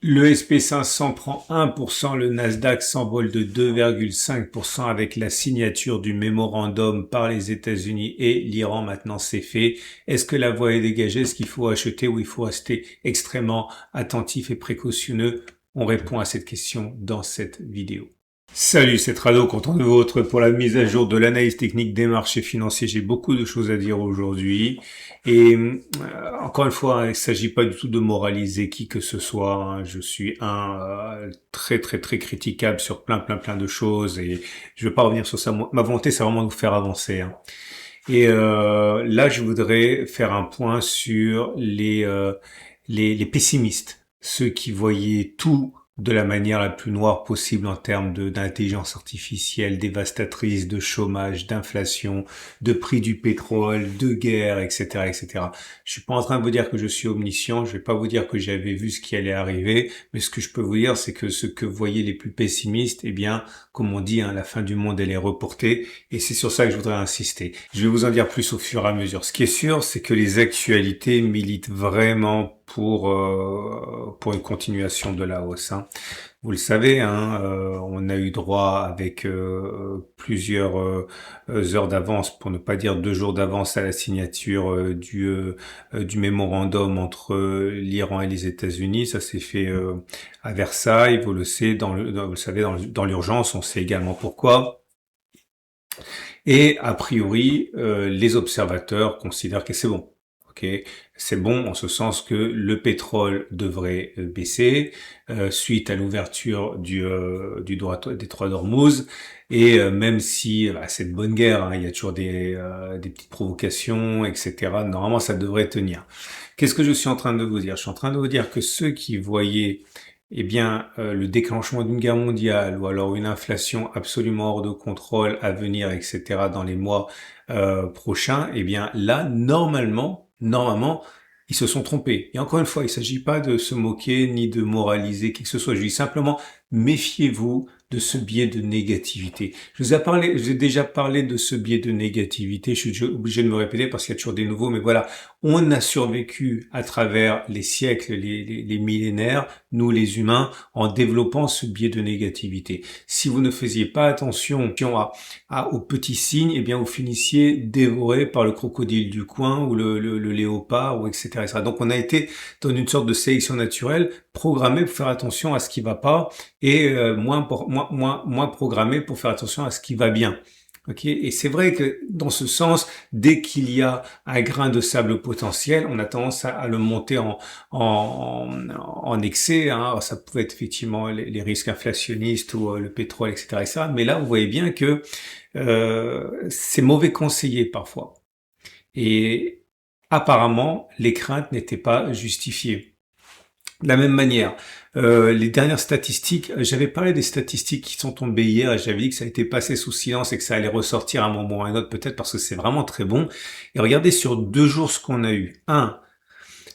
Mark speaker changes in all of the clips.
Speaker 1: Le SP500 prend 1%, le Nasdaq s'envole de 2,5% avec la signature du mémorandum par les États-Unis et l'Iran. Maintenant, c'est fait. Est-ce que la voie est dégagée? Est-ce qu'il faut acheter ou il faut rester extrêmement attentif et précautionneux? On répond à cette question dans cette vidéo. Salut, c'est Trado, content de vous retrouver pour la mise à jour de l'analyse technique des marchés financiers. J'ai beaucoup de choses à dire aujourd'hui et encore une fois, il ne s'agit pas du tout de moraliser qui que ce soit, hein. Je suis très critiquable sur plein de choses et je ne vais pas revenir sur ça. Ma volonté, c'est vraiment de vous faire avancer, hein. Et là, je voudrais faire un point sur les pessimistes, ceux qui voyaient tout de la manière la plus noire possible en termes d'intelligence artificielle dévastatrice, de chômage, d'inflation, de prix du pétrole, de guerre, etc., etc. Je suis pas en train de vous dire que je suis omniscient, je vais pas vous dire que j'avais vu ce qui allait arriver, mais ce que je peux vous dire, c'est que ce que voyaient les plus pessimistes, eh bien, comme on dit, hein, la fin du monde, elle est reportée, et c'est sur ça que je voudrais insister. Je vais vous en dire plus au fur et à mesure. Ce qui est sûr, c'est que les actualités militent vraiment pour une continuation de la hausse, hein. Vous le savez, hein, on a eu droit avec plusieurs heures d'avance, pour ne pas dire 2 jours d'avance, à la signature du mémorandum entre l'Iran et les États-Unis. Ça s'est fait à Versailles. Vous le savez, vous le savez, dans l'urgence. On sait également pourquoi. Et a priori, les observateurs considèrent que c'est bon. Okay. C'est bon en ce sens que le pétrole devrait baisser suite à l'ouverture des détroit d'Ormuz, et même si c'est de bonne guerre, hein, il y a toujours des petites provocations, etc. Normalement, ça devrait tenir. Qu'est-ce que je suis en train de vous dire? Je suis en train de vous dire que ceux qui voyaient le déclenchement d'une guerre mondiale ou alors une inflation absolument hors de contrôle à venir, etc. dans les mois prochains, là, normalement, ils se sont trompés. Et encore une fois, il ne s'agit pas de se moquer ni de moraliser qui que ce soit. Je dis simplement, méfiez-vous de ce biais de négativité. Je vous ai déjà parlé de ce biais de négativité. Je suis obligé de me répéter parce qu'il y a toujours des nouveaux, mais voilà, on a survécu à travers les siècles, les millénaires, nous les humains, en développant ce biais de négativité. Si vous ne faisiez pas attention aux petits signes, vous finissiez dévoré par le crocodile du coin ou le léopard, ou etc., etc. Donc on a été dans une sorte de sélection naturelle, programmé pour faire attention à ce qui va pas et moins programmé pour faire attention à ce qui va bien. Okay. Et c'est vrai que dans ce sens, dès qu'il y a un grain de sable potentiel, on a tendance à le monter en excès, hein. Ça pouvait être effectivement les risques inflationnistes ou le pétrole, etc., etc. Mais là, vous voyez bien que c'est mauvais conseiller parfois. Et apparemment, les craintes n'étaient pas justifiées. De la même manière, les dernières statistiques, j'avais parlé des statistiques qui sont tombées hier et j'avais dit que ça a été passé sous silence et que ça allait ressortir à un moment ou à un autre, peut-être parce que c'est vraiment très bon. Et regardez sur 2 jours ce qu'on a eu.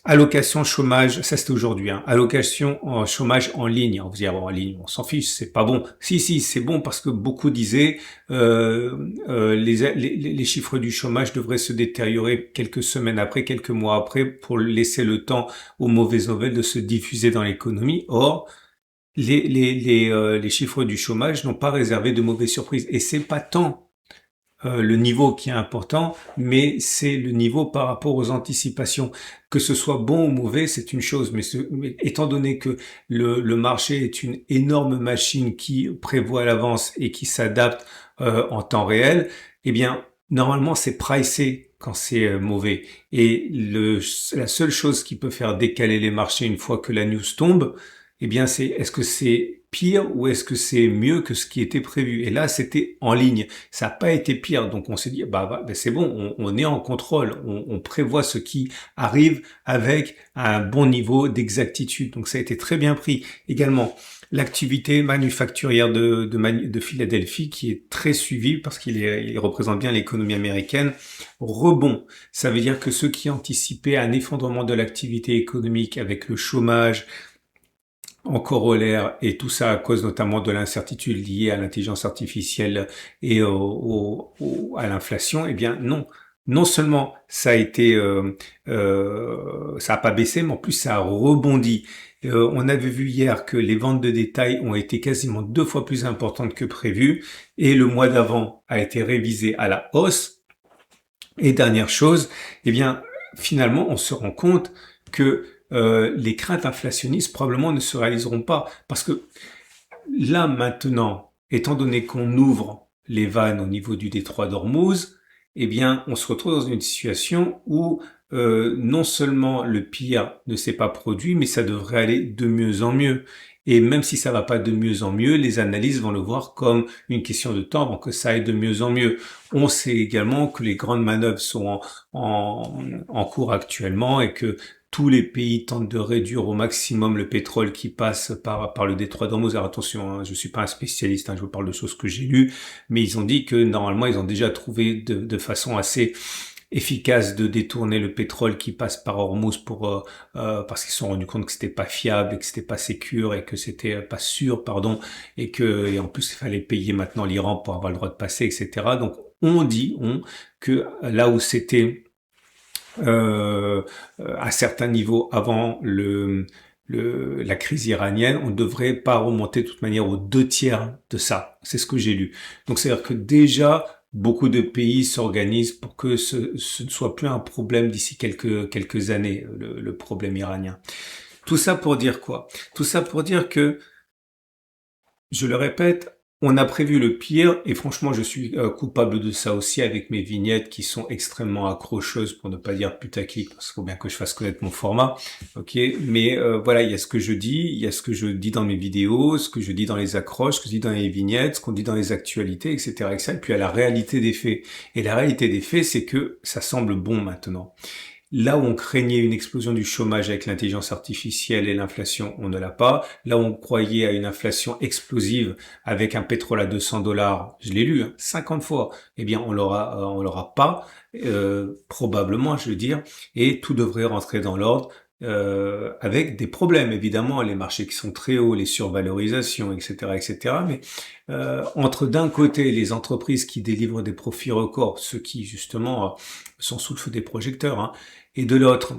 Speaker 1: Allocation chômage, ça c'était aujourd'hui, hein. Allocation en chômage en ligne. On vous dit, en ligne, on s'en fiche, c'est pas bon. Si, c'est bon parce que beaucoup disaient les chiffres du chômage devraient se détériorer quelques semaines après, quelques mois après, pour laisser le temps aux mauvaises nouvelles de se diffuser dans l'économie. Or, les chiffres du chômage n'ont pas réservé de mauvaises surprises. Et c'est pas tant le niveau qui est important, mais c'est le niveau par rapport aux anticipations. Que ce soit bon ou mauvais, c'est une chose, mais étant donné que le marché est une énorme machine qui prévoit à l'avance et qui s'adapte en temps réel, normalement c'est pricé quand c'est mauvais. Et la seule chose qui peut faire décaler les marchés une fois que la news tombe, c'est est-ce que c'est pire ou est-ce que c'est mieux que ce qui était prévu? Et là, c'était en ligne. Ça n'a pas été pire. Donc, on s'est dit, c'est bon, on est en contrôle. On prévoit ce qui arrive avec un bon niveau d'exactitude. Donc, ça a été très bien pris. Également, l'activité manufacturière de Philadelphie, qui est très suivie parce il représente bien l'économie américaine, rebond. Ça veut dire que ceux qui anticipaient un effondrement de l'activité économique avec le chômage en corollaire, et tout ça à cause notamment de l'incertitude liée à l'intelligence artificielle et à l'inflation, non. Non seulement ça a été, ça a pas baissé, mais en plus ça a rebondi. On avait vu hier que les ventes de détail ont été quasiment 2 fois plus importantes que prévu et le mois d'avant a été révisé à la hausse. Et dernière chose, eh bien, finalement, on se rend compte que les craintes inflationnistes probablement ne se réaliseront pas parce que là maintenant, étant donné qu'on ouvre les vannes au niveau du détroit d'Ormuz, eh bien, on se retrouve dans une situation où non seulement le pire ne s'est pas produit, mais ça devrait aller de mieux en mieux. Et même si ça va pas de mieux en mieux, les analystes vont le voir comme une question de temps avant que ça aille de mieux en mieux. On sait également que les grandes manœuvres sont en cours actuellement et que tous les pays tentent de réduire au maximum le pétrole qui passe par le détroit d'Ormuz. Alors attention, hein, je suis pas un spécialiste, hein, je vous parle de choses que j'ai lues, mais ils ont dit que normalement ils ont déjà trouvé de façon assez efficace de détourner le pétrole qui passe par Hormuz parce qu'ils se sont rendus compte que c'était pas fiable et que c'était pas sécure et que c'était pas sûr, pardon, et en plus il fallait payer maintenant l'Iran pour avoir le droit de passer, etc. Donc on dit que là où c'était à certains niveaux avant la crise iranienne, on ne devrait pas remonter de toute manière aux 2 tiers de ça. C'est ce que j'ai lu. Donc c'est-à-dire que déjà, beaucoup de pays s'organisent pour que ce ne soit plus un problème d'ici quelques années, le problème iranien. Tout ça pour dire quoi? Tout ça pour dire que, je le répète, on a prévu le pire et franchement je suis coupable de ça aussi avec mes vignettes qui sont extrêmement accrocheuses pour ne pas dire putaclic parce qu'il faut bien que je fasse connaître mon format, ok, mais voilà, il y a ce que je dis, il y a ce que je dis dans mes vidéos, ce que je dis dans les accroches, ce que je dis dans les vignettes, ce qu'on dit dans les actualités, etc., etc. Et puis à la réalité des faits. Et la réalité des faits, c'est que ça semble bon maintenant. Là où on craignait une explosion du chômage avec l'intelligence artificielle et l'inflation, on ne l'a pas. Là où on croyait à une inflation explosive avec un pétrole à $200, je l'ai lu, 50 fois, eh bien on l'aura pas, probablement, je veux dire, et tout devrait rentrer dans l'ordre. Avec des problèmes évidemment, les marchés qui sont très hauts, les survalorisations, etc., etc. Mais entre d'un côté les entreprises qui délivrent des profits records, ceux qui justement sont sous le feu des projecteurs, hein, et de l'autre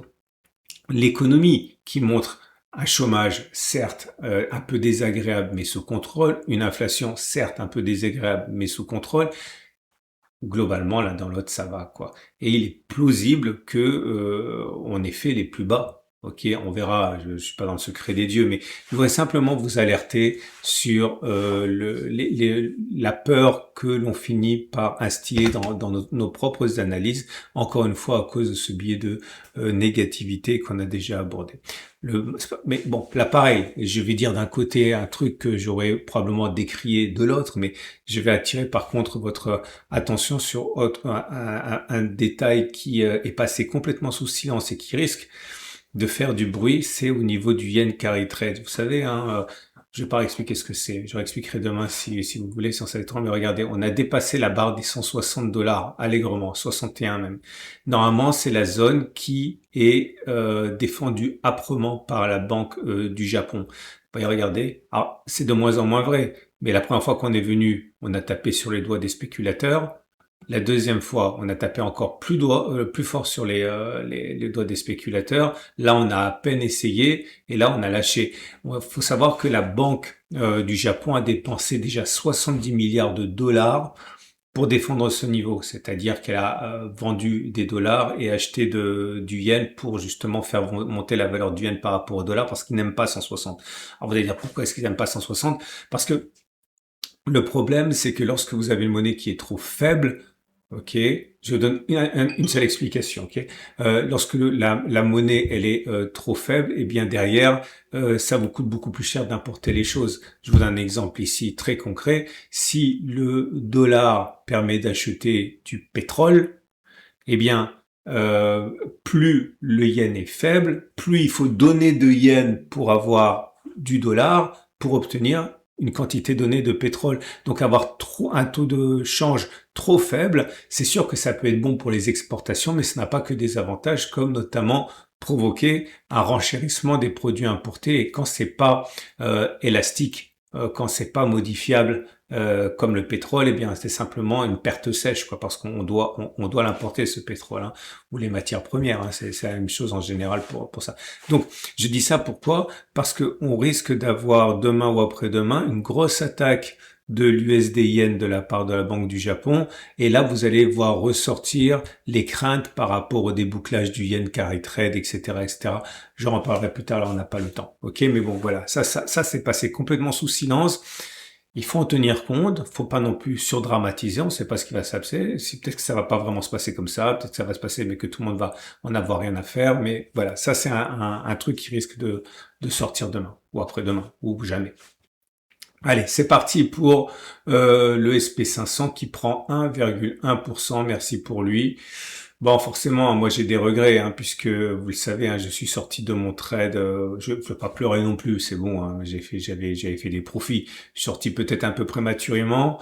Speaker 1: l'économie qui montre un chômage certes un peu désagréable mais sous contrôle, une inflation certes un peu désagréable mais sous contrôle. Globalement, l'un dans l'autre, ça va, quoi. Et il est plausible que on ait fait les plus bas. Ok, on verra. Je suis pas dans le secret des dieux, mais je voudrais simplement vous alerter sur la peur que l'on finit par instiller dans nos propres analyses. Encore une fois, à cause de ce biais de négativité qu'on a déjà abordé. Mais bon, là pareil, je vais dire d'un côté un truc que j'aurais probablement décrié de l'autre, mais je vais attirer par contre votre attention sur un détail qui est passé complètement sous silence et qui risque de faire du bruit, c'est au niveau du yen carry trade. Vous savez, hein, je vais pas expliquer ce que c'est. Je réexpliquerai demain si vous voulez, si on savait trop. Mais regardez, on a dépassé la barre des $160 allègrement, 61 même. Normalement, c'est la zone qui est défendue âprement par la Banque du Japon. Et regardez, alors c'est de moins en moins vrai. Mais la première fois qu'on est venu, on a tapé sur les doigts des spéculateurs. La deuxième fois, on a tapé encore plus fort sur les doigts des spéculateurs. Là, on a à peine essayé et là, on a lâché. Il faut savoir que la Banque du Japon a dépensé déjà 70 milliards de dollars pour défendre ce niveau. C'est-à-dire qu'elle a vendu des dollars et acheté du yen pour justement faire monter la valeur du yen par rapport au dollar parce qu'ils n'aiment pas 160. Alors, vous allez dire pourquoi est-ce qu'ils n'aiment pas 160? Parce que le problème, c'est que lorsque vous avez une monnaie qui est trop faible, ok, je donne une seule explication. Ok, lorsque la monnaie elle est trop faible, et bien derrière ça vous coûte beaucoup plus cher d'importer les choses. Je vous donne un exemple ici très concret. Si le dollar permet d'acheter du pétrole, eh bien plus le yen est faible, plus il faut donner de yens pour avoir du dollar pour obtenir une quantité donnée de pétrole. Donc avoir un taux de change trop faible, c'est sûr que ça peut être bon pour les exportations, mais ça n'a pas que des avantages, comme notamment provoquer un renchérissement des produits importés et quand c'est pas élastique. quand c'est pas modifiable comme le pétrole, eh bien c'est simplement une perte sèche, quoi, parce on doit l'importer ce pétrole, hein, ou les matières premières, hein, c'est la même chose en général pour ça. Donc je dis ça pourquoi? Parce que on risque d'avoir demain ou après-demain une grosse attaque de l'USD yen de la part de la Banque du Japon, et là vous allez voir ressortir les craintes par rapport au débouclage du yen carry trade, etc., etc. J'en reparlerai plus tard, là on n'a pas le temps. Ok, mais bon voilà, ça c'est passé complètement sous silence. Il faut en tenir compte, faut pas non plus surdramatiser, on ne sait pas ce qui va se passer, si peut-être que ça va pas vraiment se passer comme ça, peut-être que ça va se passer mais que tout le monde va en avoir rien à faire, mais voilà, ça c'est un truc qui risque de sortir demain, ou après-demain, ou jamais. Allez, c'est parti pour le SP500 qui prend 1,1%, merci pour lui. Bon, forcément, moi j'ai des regrets, hein, puisque vous le savez, hein, je suis sorti de mon trade. Je ne veux pas pleurer non plus, c'est bon. Hein, j'avais fait des profits. Je suis sorti peut-être un peu prématurément.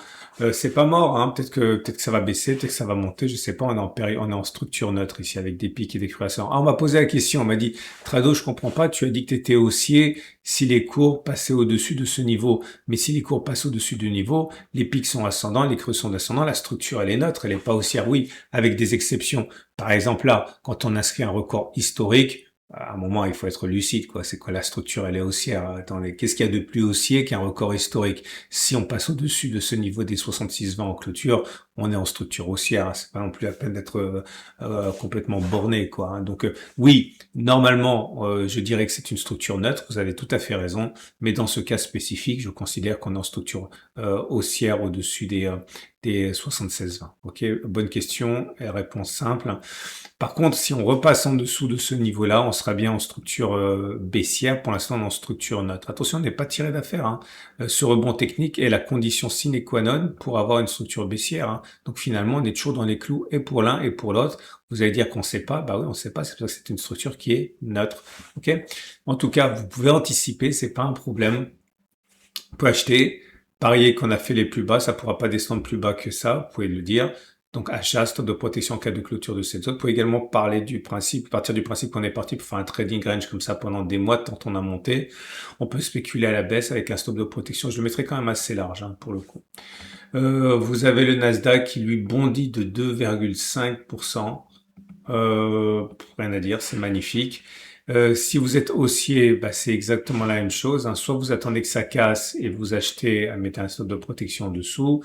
Speaker 1: C'est pas mort, hein, peut-être que ça va baisser, peut-être que ça va monter. Je sais pas. On est en structure neutre ici avec des pics et des croissances. Ah, on m'a posé la question. On m'a dit, Trado, je comprends pas. Tu as dit que tu étais haussier si les cours passaient au-dessus de ce niveau. Mais si les cours passent au-dessus du niveau, les pics sont ascendants, les creux sont ascendants. La structure elle est neutre, elle est pas haussière. Oui, avec des exceptions. Par exemple, là, quand on inscrit un record historique, à un moment, il faut être lucide, quoi. C'est quoi la structure? Elle est haussière. Attendez, qu'est-ce qu'il y a de plus haussier qu'un record historique? Si on passe au-dessus de ce niveau des 66,20 en clôture, on est en structure haussière. Hein. C'est pas non plus la peine d'être complètement borné, quoi. Hein. Donc, oui, normalement, je dirais que c'est une structure neutre. Vous avez tout à fait raison. Mais dans ce cas spécifique, je considère qu'on est en structure haussière au-dessus des 76,20. Ok, bonne question et réponse simple. Par contre, si on repasse en dessous de ce niveau-là, on sera bien en structure baissière. Pour l'instant, on est en structure neutre. Attention, on n'est pas tiré d'affaire. Hein. Ce rebond technique est la condition sine qua non pour avoir une structure baissière. Hein. Donc finalement, on est toujours dans les clous et pour l'un et pour l'autre. Vous allez dire qu'on ne sait pas. Bah oui, on ne sait pas. C'est parce que c'est une structure qui est neutre. Ok. En tout cas, vous pouvez anticiper. C'est pas un problème. On peut acheter. Parier qu'on a fait les plus bas, ça pourra pas descendre plus bas que ça, vous pouvez le dire. Donc achat, stop de protection en cas de clôture de cette zone. Vous pouvez également parler du principe, partir du principe qu'on est parti pour faire un trading range comme ça pendant des mois tant on a monté. On peut spéculer à la baisse avec un stop de protection. Je le mettrai quand même assez large hein, pour le coup. Vous avez le Nasdaq qui lui bondit de 2,5%. Rien à dire, c'est magnifique. Si vous êtes haussier, bah, c'est exactement la même chose. Hein. Soit vous attendez que ça casse et vous achetez, mettez un stop de protection en dessous.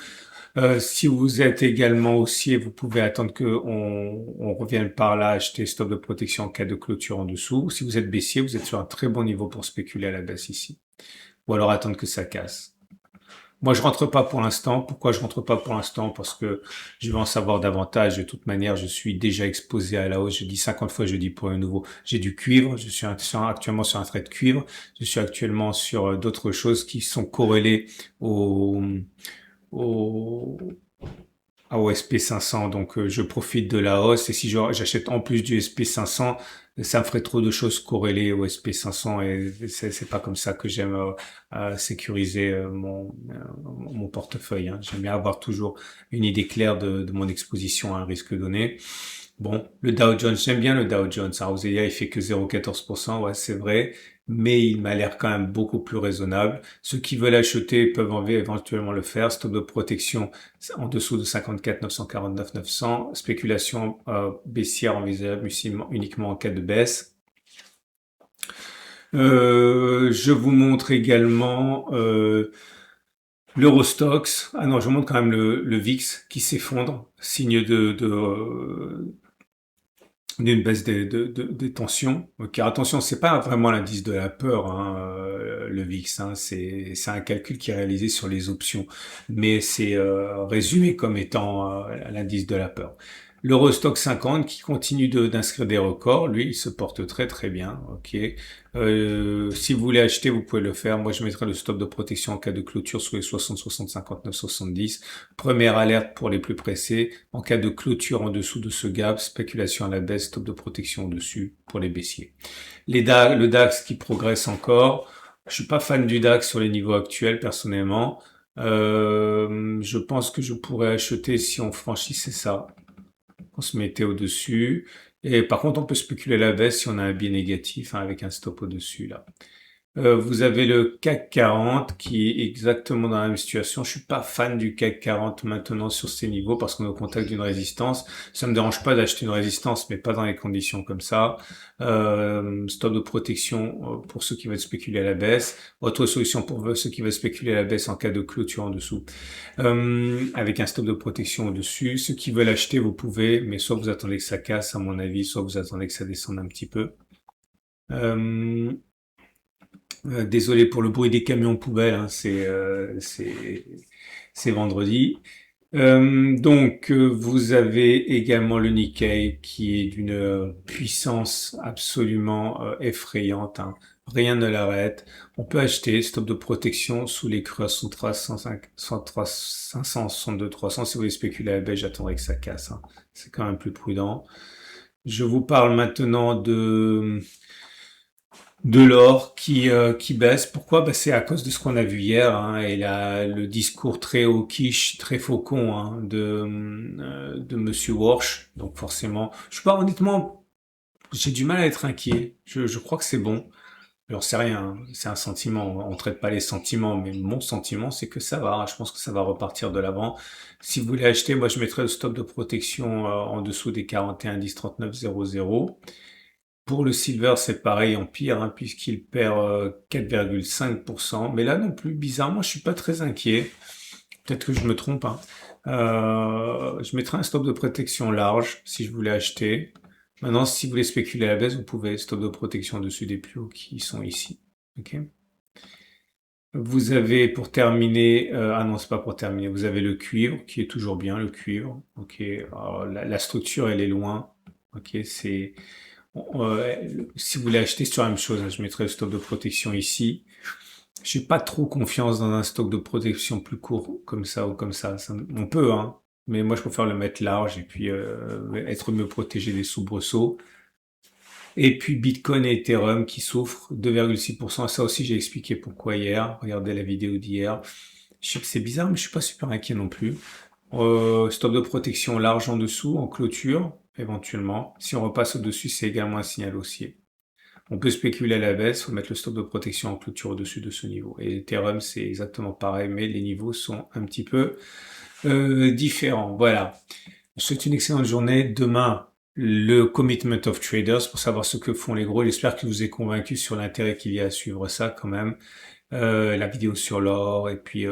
Speaker 1: Si vous êtes également haussier, vous pouvez attendre que on revienne par là, acheter stop de protection en cas de clôture en dessous. Si vous êtes baissier, vous êtes sur un très bon niveau pour spéculer à la baisse ici. Ou alors attendre que ça casse. Moi, je rentre pas pour l'instant. Pourquoi je rentre pas pour l'instant? Parce que je vais en savoir davantage. De toute manière, je suis déjà exposé à la hausse. Je dis 50 fois, je dis pour un nouveau. J'ai du cuivre. Je suis actuellement sur un trade cuivre. Je suis actuellement sur d'autres choses qui sont corrélées au, au SP500. Donc, je profite de la hausse. Et si j'achète en plus du SP500, ça me ferait trop de choses corrélées au SP500 et c'est pas comme ça que j'aime sécuriser mon portefeuille. Hein. J'aime bien avoir toujours une idée claire de mon exposition à un risque donné. Bon, le Dow Jones, j'aime bien le Dow Jones. Alors vous allez dire, il fait que 0,14%, ouais, c'est vrai, mais il m'a l'air quand même beaucoup plus raisonnable. Ceux qui veulent acheter peuvent éventuellement le faire. Stop de protection en dessous de 54 949 900. Spéculation baissière envisageable uniquement en cas de baisse. Je vous montre également l'Eurostoxx. Ah non, je vous montre quand même le VIX qui s'effondre, signe d'une baisse des tensions. Car attention, c'est pas vraiment l'indice de la peur, hein, le VIX. Hein, c'est un calcul qui est réalisé sur les options, mais c'est résumé comme étant l'indice de la peur. L'Eurostock 50 qui continue d'inscrire des records, lui, il se porte très très bien. Ok. Si vous voulez acheter, vous pouvez le faire. Moi, je mettrai le stop de protection en cas de clôture sur les 60, 60, 59, 70. Première alerte pour les plus pressés. En cas de clôture en dessous de ce gap, spéculation à la baisse, stop de protection au-dessus pour les baissiers. Le DAX qui progresse encore. Je suis pas fan du DAX sur les niveaux actuels, personnellement. Je pense que je pourrais acheter si on franchissait ça. On se mettait au-dessus. Et par contre, on peut spéculer à la baisse si on a un biais négatif, hein, avec un stop au-dessus, là. Vous avez le CAC 40 qui est exactement dans la même situation. Je suis pas fan du CAC 40 maintenant sur ces niveaux parce qu'on est au contact d'une résistance. Ça me dérange pas d'acheter une résistance, mais pas dans les conditions comme ça. Stop de protection pour ceux qui veulent spéculer à la baisse. Autre solution pour ceux qui veulent spéculer à la baisse en cas de clôture en dessous. Avec un stop de protection au-dessus. Ceux qui veulent acheter, vous pouvez, mais soit vous attendez que ça casse, à mon avis, soit vous attendez que ça descende un petit peu. Désolé pour le bruit des camions poubelles, hein, c'est vendredi. Vous avez également le Nikkei qui est d'une puissance absolument effrayante, hein. Rien ne l'arrête. On peut acheter stop de protection sous les creux à 105, 103, 562, 300. Si vous voulez spéculer à la baisse, j'attendrai que ça casse, hein. C'est quand même plus prudent. Je vous parle maintenant de l'or qui baisse. Pourquoi? C'est à cause de ce qu'on a vu hier, hein, et le discours très hawkish, très faucon, hein, de Monsieur Walsh. Donc forcément, je sais pas, honnêtement, j'ai du mal à être inquiet. Je crois que c'est bon. J'en sais rien, hein. C'est un sentiment. On traite pas les sentiments, mais mon sentiment, c'est que ça va. Je pense que ça va repartir de l'avant. Si vous voulez acheter, moi, je mettrais le stop de protection en dessous des 41 10 39 00. Pour le silver, c'est pareil en pire, hein, puisqu'il perd 4,5%. Mais là non plus, bizarrement, je suis pas très inquiet. Peut-être que je me trompe, hein. Je mettrai un stop de protection large si je voulais acheter. Maintenant, si vous voulez spéculer à la baisse, vous pouvez stop de protection au-dessus des plus hauts qui sont ici. Ok. Vous avez pour terminer, ah non, c'est pas pour terminer. Vous avez le cuivre qui est toujours bien, le cuivre. Ok. Alors, la structure, elle est loin. Ok, c'est si vous voulez acheter sur la même chose, hein, je mettrai le stock de protection ici. J'ai pas trop confiance dans un stock de protection plus court comme ça ou comme ça. On peut, hein, mais moi je préfère le mettre large et puis être mieux protégé des soubresauts. Et puis Bitcoin et Ethereum qui souffrent 2,6%. Ça aussi j'ai expliqué pourquoi hier. Regardez la vidéo d'hier. Je sais que c'est bizarre, mais je suis pas super inquiet non plus. Stop de protection large en dessous, en clôture, éventuellement. Si on repasse au-dessus, c'est également un signal haussier. On peut spéculer à la baisse, faut mettre le stop de protection en clôture au-dessus de ce niveau. Et Ethereum, c'est exactement pareil, mais les niveaux sont un petit peu différents. Voilà. Je vous souhaite une excellente journée. Demain, le Commitment of Traders pour savoir ce que font les gros. J'espère que je vous ai convaincu sur l'intérêt qu'il y a à suivre ça quand même. La vidéo sur l'or et puis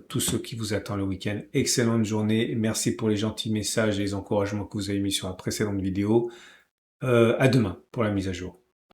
Speaker 1: tout ce qui vous attend le week-end. Excellente journée. Merci pour les gentils messages et les encouragements que vous avez mis sur la précédente vidéo. À demain pour la mise à jour.